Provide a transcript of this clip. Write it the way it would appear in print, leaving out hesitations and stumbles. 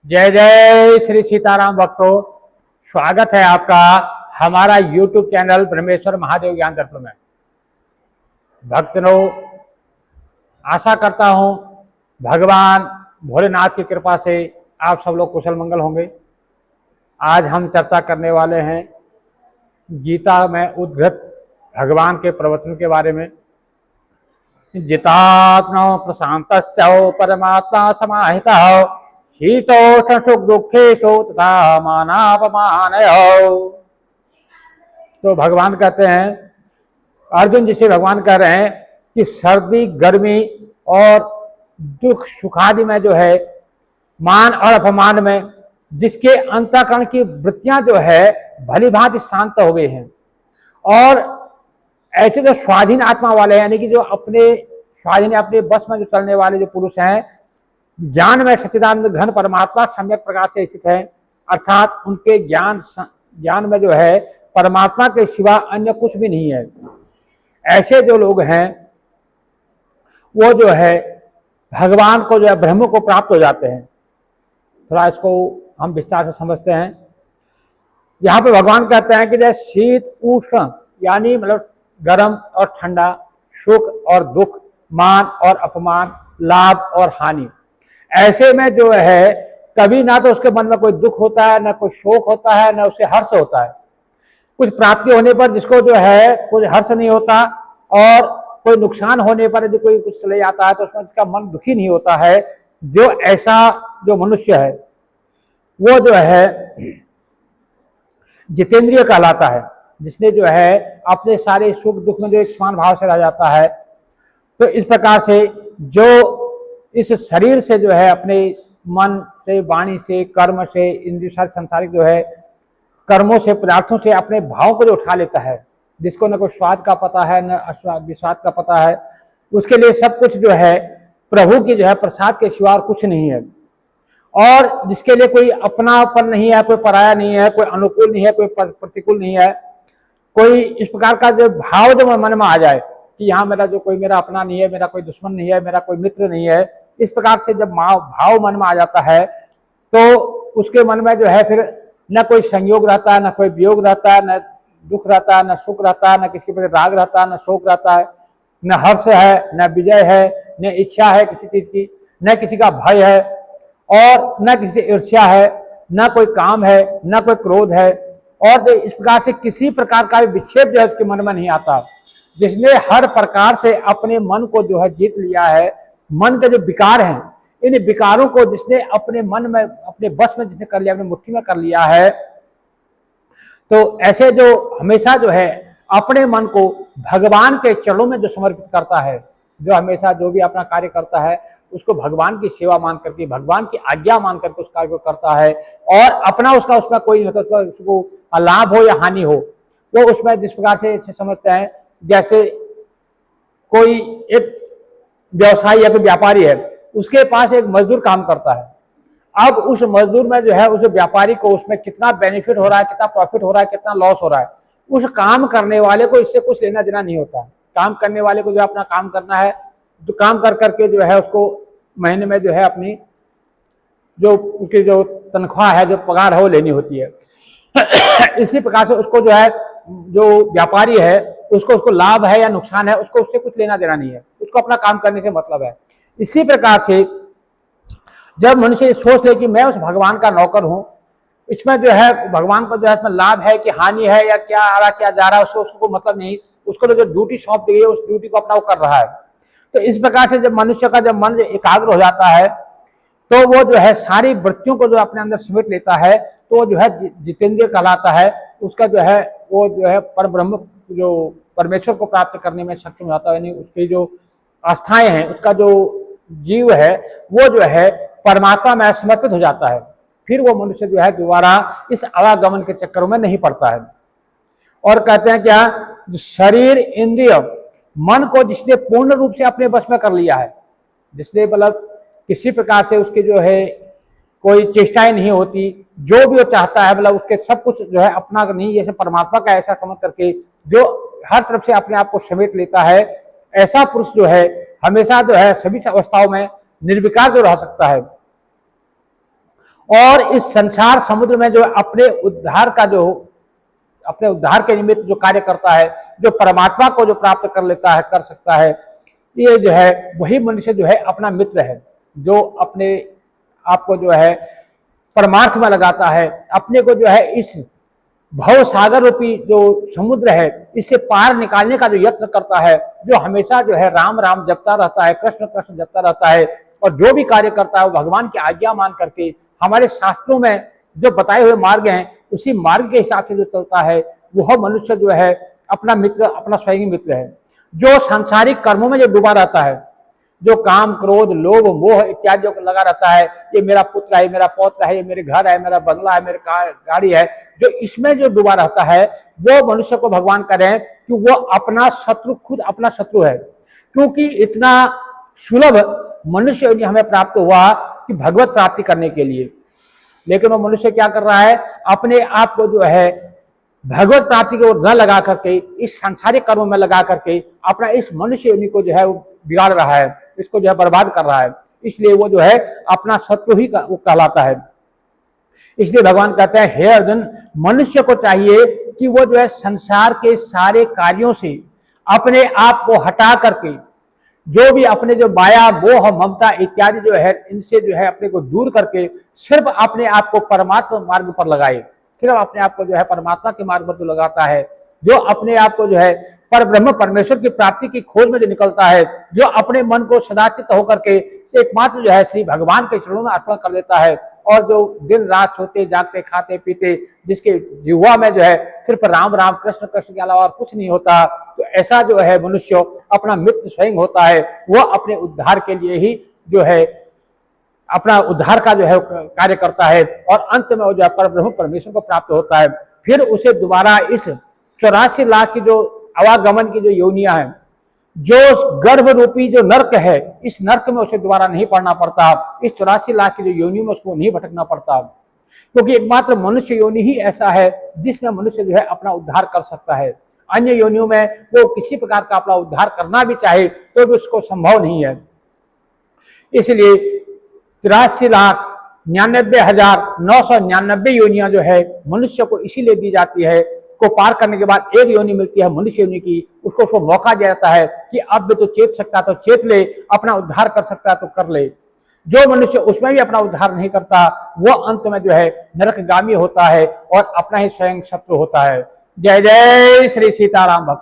जय जय श्री सीताराम भक्तों, स्वागत है आपका हमारा YouTube चैनल ब्रह्मेश्वर महादेव ज्ञान दर्पण में। भक्तों, आशा करता हूँ भगवान भोलेनाथ की कृपा से आप सब लोग कुशल मंगल होंगे। आज हम चर्चा करने वाले हैं गीता में उद्धृत भगवान के प्रवचन के बारे में। जितात्मा प्रशांतश्चौ परमात्मा समाहितः शीतोष्ण सुख दुखेशो तथा मानापमानयो। तो भगवान कहते हैं, अर्जुन जी से भगवान कह रहे हैं कि सर्दी गर्मी और दुख सुखादि में जो है, मान और अपमान में जिसके अंतःकरण की वृत्तियां जो है भली भांति शांत हो गई हैं, और ऐसे जो स्वाधीन आत्मा वाले हैं, यानी कि जो अपने स्वाधीन अपने बस में जो चलने वाले जो पुरुष हैं, ज्ञान में सच्चिदानंद घन परमात्मा सम्यक प्रकार से स्थित है, अर्थात उनके ज्ञान में जो है परमात्मा के सिवा अन्य कुछ भी नहीं है। ऐसे जो लोग हैं वो जो है भगवान को जो है ब्रह्म को प्राप्त हो जाते हैं। थोड़ा इसको हम विस्तार से समझते हैं। यहाँ पे भगवान कहते हैं कि जैसे शीत उष्ण यानी मतलब गर्म और ठंडा, सुख और दुख, मान और अपमान, लाभ और हानि, ऐसे में जो है कभी ना तो उसके मन में कोई दुख होता है, ना कोई शोक होता है, ना उसे हर्ष होता है। कुछ प्राप्ति होने पर जिसको जो है कुछ हर्ष नहीं होता, और कोई नुकसान होने पर यदि कोई कुछ चले जाता है तो उसमें उसका मन दुखी नहीं होता है। जो ऐसा जो मनुष्य है वो जो है जितेंद्रिय कहलाता है, जिसने जो है अपने सारे सुख दुख में जो एक समान भाव से रह जाता है। तो इस प्रकार से जो इस शरीर से जो है अपने मन से, वाणी से, कर्म से, इंद्रिय संसारिक जो है कर्मों से, पदार्थों से अपने भाव को जो उठा लेता है, जिसको न कोई स्वाद का पता है न विस्वाद का पता है, उसके लिए सब कुछ जो है प्रभु की जो है प्रसाद के सिवा और कुछ नहीं है। और जिसके लिए कोई अपनापन नहीं है, कोई पराया नहीं है, कोई अनुकूल नहीं है, कोई प्रतिकूल नहीं है, कोई इस प्रकार का जो भाव जो मन में आ जाए कि यहाँ मेरा जो कोई मेरा अपना नहीं है, मेरा कोई दुश्मन नहीं है, मेरा कोई मित्र नहीं है, इस प्रकार से जब भाव मन में आ जाता है तो उसके मन में जो है फिर न कोई संयोग रहता है, न कोई वियोग रहता है, न दुख रहता है, न सुख रहता है, न किसी पर राग रहता है, न शोक रहता है, न हर्ष है, न विजय है, न इच्छा है किसी चीज की, न किसी का भय है, और न किसी ईर्ष्या है, न कोई काम है, न कोई क्रोध है। और जो इस प्रकार से किसी प्रकार का भी विक्षेप जो है उसके मन में नहीं आता। जिसने हर प्रकार से अपने मन को जो है जीत लिया है, मन के जो विकार हैं, इन विकारों को जिसने अपने मन में, अपने बस में जिसने कर लिया, अपने मुट्ठी में कर लिया है, तो ऐसे जो हमेशा जो है अपने मन को भगवान के चरणों में जो समर्पित करता है, जो हमेशा जो भी अपना कार्य करता है उसको भगवान की सेवा मान करके, भगवान की आज्ञा मान करके उस कार्य को करता है, और अपना उसका उसका कोई उसको लाभ हो या हानि हो, वो उसमें जिस प्रकार से समझते हैं, जैसे कोई एक व्यवसायी या कोई व्यापारी है, उसके पास एक मजदूर काम करता है। अब उस मजदूर में जो है उस व्यापारी को उसमें कितना बेनिफिट हो रहा है, कितना प्रॉफिट हो रहा है, कितना लॉस हो रहा है, उस काम करने वाले को इससे कुछ लेना देना नहीं होता। काम करने वाले को जो अपना काम करना है, तो काम कर करके जो है उसको महीने में जो है अपनी जो उसकी जो तनख्वाह है, जो पगार है, वो लेनी होती है। इसी प्रकार से उसको जो है, जो व्यापारी है उसको लाभ है या नुकसान है, उसको उससे कुछ लेना देना नहीं है, उसको अपना काम करने से मतलब है। इसी प्रकार से जब मनुष्य सोच ले कि मैं उस भगवान का नौकर हूं, इसमें जो है भगवान को जो है इसमें लाभ है कि हानि है या क्या आ रहा क्या जा रहा है, उसको मतलब नहीं, उसको जो ड्यूटी सौंप दी है उस ड्यूटी को अपना वो कर रहा है। तो इस प्रकार से जब मनुष्य का जब मन एकाग्र हो जाता है तो वो जो है सारी वृत्तियों को जो अपने अंदर समेट लेता है, तो वो जो है जितेंद्रिय कहलाता है। उसका जो है वो जो है पर ब्रह्म जो परमेश्वर को प्राप्त करने में सक्षम होता है, यानी उसकी जो आस्थाएं हैं, उसका जो जीव है वो जो है परमात्मा में समर्पित हो जाता है। फिर वो मनुष्य जो है दोबारा इस आवागमन के चक्करों में नहीं पड़ता है। और कहते हैं क्या, शरीर इंद्रिय मन को जिसने पूर्ण रूप से अपने बस में कर लिया है, जिसने मतलब किसी प्रकार से उसके जो है कोई चेष्टाएं नहीं होती, जो भी वो चाहता है मतलब उसके सब कुछ जो है अपना नहीं, जैसे परमात्मा का ऐसा समझ करके जो हर तरफ से अपने आप को समेट लेता है, ऐसा पुरुष जो है हमेशा जो है सभी अवस्थाओं में निर्विकार जो रह सकता है। और इस संसार समुद्र में जो अपने उद्धार के निमित्त जो कार्य करता है, जो परमात्मा को जो प्राप्त कर लेता है, कर सकता है, ये जो है वही मनुष्य जो है अपना मित्र है, जो अपने आप को जो है परमार्थ में लगाता है, अपने को जो है इस भव सागर रूपी जो समुद्र है इससे पार निकालने का जो यत्न करता है, जो हमेशा जो है राम राम जपता रहता है, कृष्ण कृष्ण जपता रहता है, और जो भी कार्य करता है वो भगवान की आज्ञा मान करके हमारे शास्त्रों में जो बताए हुए मार्ग हैं उसी मार्ग के हिसाब से जो चलता है, वह मनुष्य जो है अपना मित्र, अपना स्वयं मित्र है। जो सांसारिक कर्मों में जो डूबा रहता है, जो काम क्रोध लोभ मोह इत्यादि को लगा रहता है, ये मेरा पुत्र है, मेरा पौत्र है, ये मेरे घर है, मेरा बंगला है, मेरे गाड़ी है, जो इसमें जो डूबा रहता है वो मनुष्य को भगवान कह रहे हैं कि वो अपना शत्रु, खुद अपना शत्रु है। क्योंकि इतना सुलभ मनुष्य हमें प्राप्त हुआ कि भगवत प्राप्ति करने के लिए, लेकिन वो मनुष्य क्या कर रहा है, अपने आप को जो है भगवत प्राप्ति की ओर न लगा करके इस सांसारिक कर्म में लगा करके अपना इस मनुष्य योनि को जो है वो बिगाड़ रहा है, इसको जो है बर्बाद कर रहा है। इसलिए वो जो है अपना शत्रु ही वो कहलाता है। इसलिए भगवान कहते हैं, हे अर्जुन, मनुष्य को चाहिए कि वो जो है संसार के सारे कार्यों से अपने आप को हटा करके, जो भी अपने जो माया मोह ममता इत्यादि जो है इनसे जो है अपने को दूर करके सिर्फ अपने आप को परमात्मा मार्ग पर लगाए, सिर्फ अपने आप को जो है परमात्मा के मार्ग पर जो लगाता है, जो अपने आप को जो है पर ब्रह्म परमेश्वर की प्राप्ति की खोज में जो निकलता है, जो अपने मन को सदाचित होकर के एकमात्र जो है श्री भगवान के चरणों में अर्पण कर देता है, और जो दिन रात सोते जागते खाते पीते जिसके जिह्वा में जो है सिर्फ राम राम कृष्ण कृष्ण के अलावा और कुछ नहीं होता, तो ऐसा जो है मनुष्य अपना मित्र स्वयं होता है। वह अपने उद्धार के लिए ही जो है अपना उद्धार का जो है कार्य करता है, और अंत में वो जो है पर ब्रह्म परमेश्वर को प्राप्त होता है। फिर उसे दोबारा इस 84 लाख की जो आवागमन की जो योनियां हैं, जो गर्भ रूपी जो नर्क है, इस नर्क में उसे दोबारा नहीं पड़ना पड़ता, इस 84 लाख की जो योनियों में उसको नहीं भटकना पड़ता, क्योंकि एकमात्र मनुष्य योनि ही ऐसा है जिसमें मनुष्य जो है अपना उद्धार कर सकता है। अन्य योनियों में वो किसी प्रकार का अपना उद्धार करना भी चाहे तो भी उसको संभव नहीं है। इसलिए 83,99,999 योनियां जो है मनुष्य को इसीलिए दी जाती है, को पार करने के बाद एक योनि मिलती है मनुष्य योनि की, उसको मौका दिया जाता है कि अब भी तो चेत सकता तो चेत ले, अपना उद्धार कर सकता तो कर ले। जो मनुष्य उसमें भी अपना उद्धार नहीं करता वो अंत में जो है नरकगामी होता है और अपना ही स्वयं शत्रु होता है। जय जय श्री सीताराम भक्त।